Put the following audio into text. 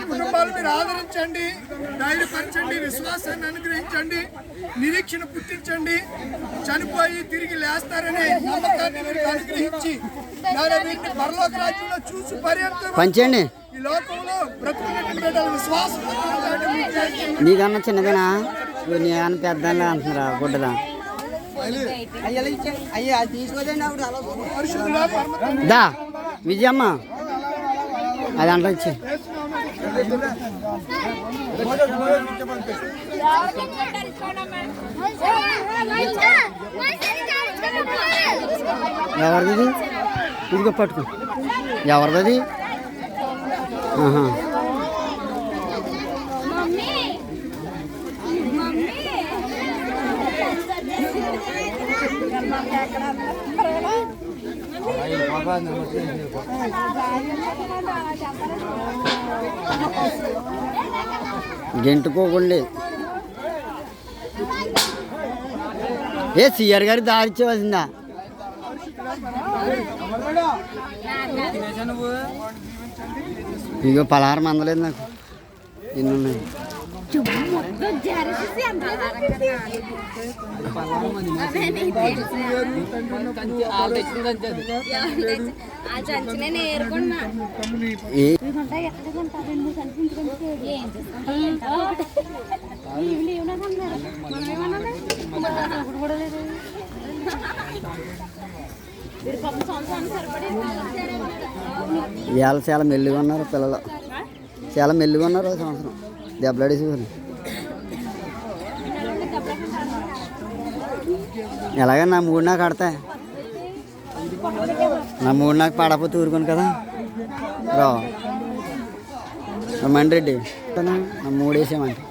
కుటుంబాలు మీరు ఆదరించండి, ధైర్యపరచండి, విశ్వాసాన్ని అనుగ్రహించండి, నిరీక్షణ పుట్టించండి. చనిపోయి తిరిగి లేస్తారనే నమ్మకాన్ని మీరు అనుగ్రహించి వీటిని పరలోక రాజ్యంలో చూసి పర్యంతం ఈ లోకంలో బ్రతుకున్నటువంటి విశ్వాసం. నీకన్నా చిన్నదేనా, నీకన్నా పెద్ద అంటున్నారా గుడ్డదా? దా విజయమ్మ అది అంట వచ్చి ఎవరిది? ఇదిగో పట్టుకో. ఎవరిది? గెంటుకోకండి. ఏ సిఆర్ గారికి దారి ఇచ్చేవలసిందా? ఇగో పలహారం అందలేదు నాకు. ఎన్ని ఉన్నాయి? ఇవాళ చాలా మెల్లిగా ఉన్నారు పిల్లలు, చాలా మెల్లిగా ఉన్నారు. సంవత్సరం దెబ్బలాడేసేవారు. ఎలాగ నా మూడు నాకు ఆడతాయి, నా మూడు నాకు పడపోతే ఊరుకోను కదా. రా రమణ్ రెడ్డి, నా మూడు వేసామంటే